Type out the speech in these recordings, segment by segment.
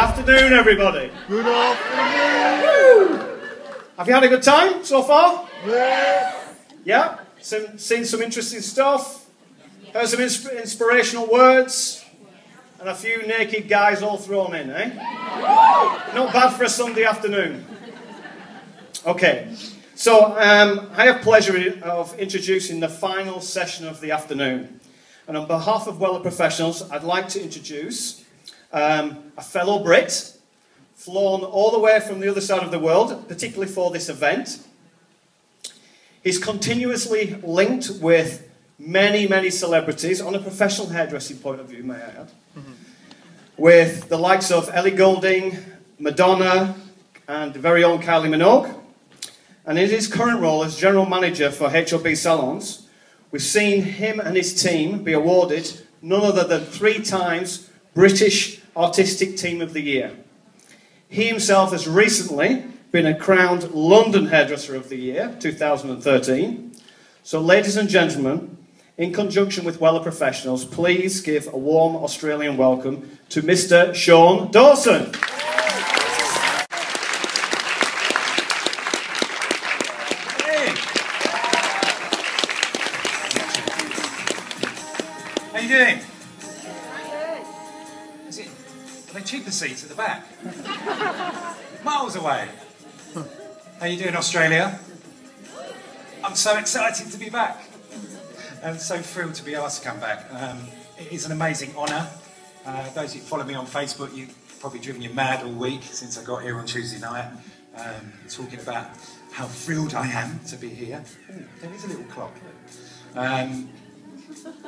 afternoon, everybody. Good afternoon. Woo! Have you had a good time so far? Yes. Yeah? Seen some interesting stuff? Heard some inspirational words? And a few naked guys all thrown in, eh? Not bad for a Sunday afternoon. Okay. So, I have pleasure of introducing the final session of the afternoon. And on behalf of Weller Professionals, I'd like to introduce a fellow Brit, flown all the way from the other side of the world, particularly for this event. He's continuously linked with many, many celebrities, on a professional hairdressing point of view, may I add, with the likes of Ellie Goulding, Madonna, and the very own Kylie Minogue. And in his current role as General Manager for HOB Salons, we've seen him and his team be awarded none other than 3 times British Artistic Team of the Year. He himself has recently been crowned London Hairdresser of the Year, 2013. So, ladies and gentlemen, in conjunction with Weller Professionals, please give a warm Australian welcome to Mr. Sean Dawson. How you doing? Are they cheaper seats at the back? Miles away. How you doing, Australia? I'm so excited to be back. I'm so thrilled to be asked to come back. It is an amazing honour. Those who follow me on Facebook, you've probably driven you mad all week since I got here on Tuesday night, talking about how thrilled I am to be here. Ooh, there is a little clock.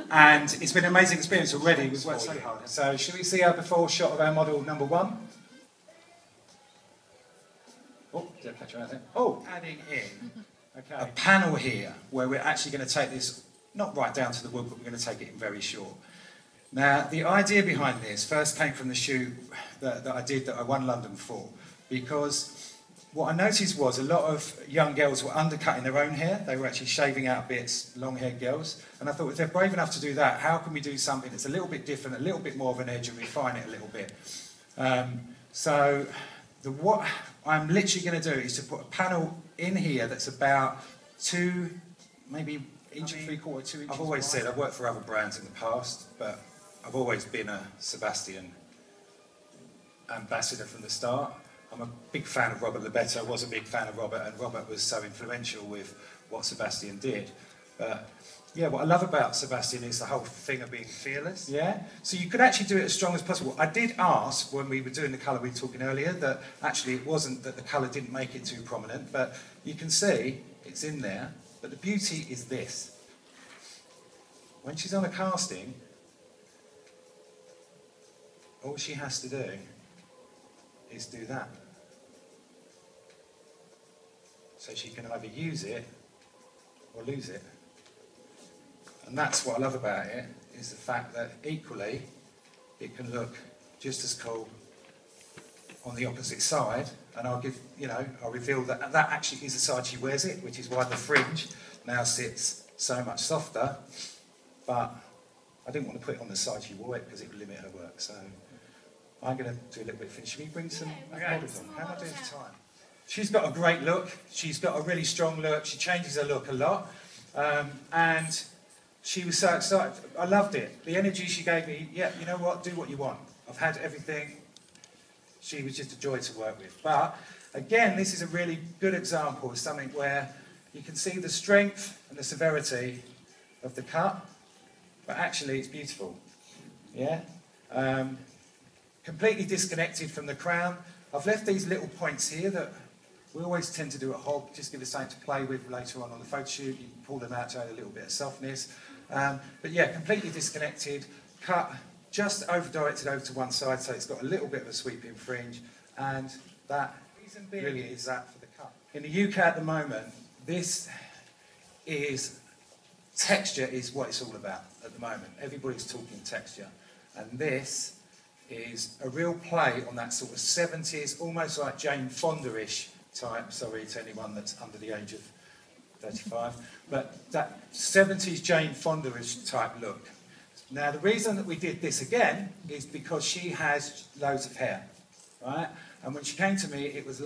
And it's been an amazing experience already. We've worked so hard. So, should we see our before shot of our model number 1? Oh, did I catch her out there? Oh, adding in a panel here where we're actually going to take this, not right down to the wood, but we're going to take it in very short. Now, the idea behind this first came from the shoot that I did that I won London for, because what I noticed was a lot of young girls were undercutting their own hair. They were actually shaving out bits, long-haired girls. And I thought, if they're brave enough to do that, how can we do something that's a little bit different, a little bit more of an edge, and refine it a little bit? What I'm literally going to do is to put a panel in here that's about 2, maybe inch and 3/4, 2 inches. I've always said I've worked for other brands in the past, but I've always been a Sebastian ambassador from the start. I'm a big fan of Robert Lebetto. I was a big fan of Robert, and Robert was so influential with what Sebastian did. But yeah, what I love about Sebastian is the whole thing of being fearless. Yeah, so you could actually do it as strong as possible. I did ask when we were doing the colour we were talking earlier that actually it wasn't that the colour didn't make it too prominent, but you can see it's in there. But the beauty is this: when she's on a casting, all she has to do is do that. So she can either use it or lose it. And that's what I love about it, is the fact that equally it can look just as cool on the opposite side. And I'll reveal that that actually is the side she wears it, which is why the fringe now sits so much softer. But I didn't want to put it on the side she wore it because it would limit her work. So I'm going to do a little bit of finish. Should we bring some models on? How am I doing for time? She's got a great look. She's got a really strong look. She changes her look a lot. And she was so excited. I loved it. The energy she gave me, yeah, you know what, do what you want. I've had everything. She was just a joy to work with. But again, this is a really good example of something where you can see the strength and the severity of the cut, but actually it's beautiful. Yeah? Completely disconnected from the crown. I've left these little points here that we always tend to do at Hog, just give us something to play with later on the photo shoot. You can pull them out to add a little bit of softness. But yeah, completely disconnected, cut, just over-directed over to one side, so it's got a little bit of a sweeping fringe, and that really is that for the cut. In the UK at the moment, this is, texture is what it's all about at the moment. Everybody's talking texture, and this is a real play on that sort of 70s, almost like Jane Fonda-ish type, sorry to anyone that's under the age of 35, but that 70s Jane Fonda-ish type look. Now the reason that we did this again is because she has loads of hair. right? And when she came to me, it was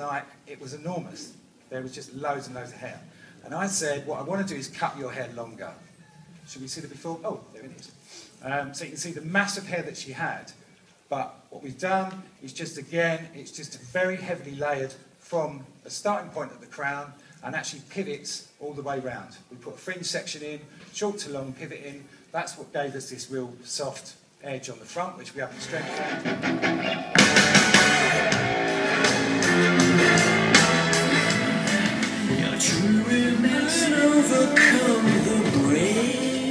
enormous. There was just loads and loads of hair. And I said, what I want to do is cut your hair longer. Should we see the before? Oh, there it is. So you can see the massive hair that she had. But what we've done is just, again, it's just very heavily layered from the starting point of the crown and actually pivots all the way round. We put a fringe section in, short to long pivot in. That's what gave us this real soft edge on the front, which we haven't strengthened.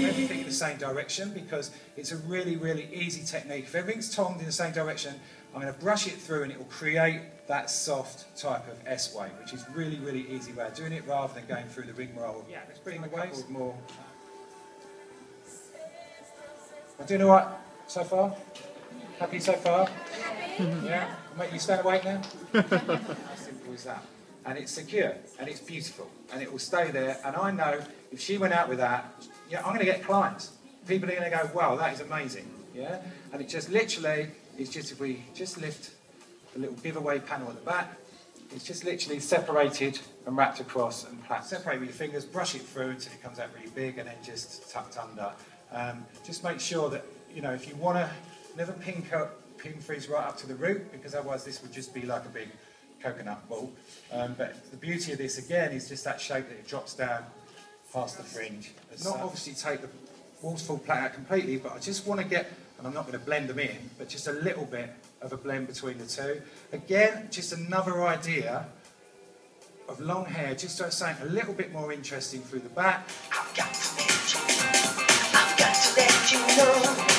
Everything in the same direction, because it's a really, really easy technique. If everything's tongued in the same direction, I'm going to brush it through and it will create that soft type of S-wave, which is really, really easy way of doing it rather than going through the rigmarole. Yeah, let's bring the waves more. I'm doing all right so far? Happy so far? Yeah? I'll make you stand awake now? As simple as that. And it's secure, and it's beautiful, and it will stay there. And I know if she went out with that, yeah, I'm going to get clients. People are going to go, wow, that is amazing. Yeah? And it just literally is just, if we just lift the little giveaway panel at the back, it's just literally separated and wrapped across and plait. Separate with your fingers, brush it through until it comes out really big, and then just tucked under. Just make sure that, you know, if you want to, never pin freeze right up to the root, because otherwise this would just be like a big coconut ball. But the beauty of this, again, is just that shape that it drops down past the fringe. Not obviously take the walls full plait out completely, but I just want to get, and I'm not going to blend them in, but just a little bit of a blend between the two. Again, just another idea of long hair, just to have something a little bit more interesting through the back. I've got to let you know.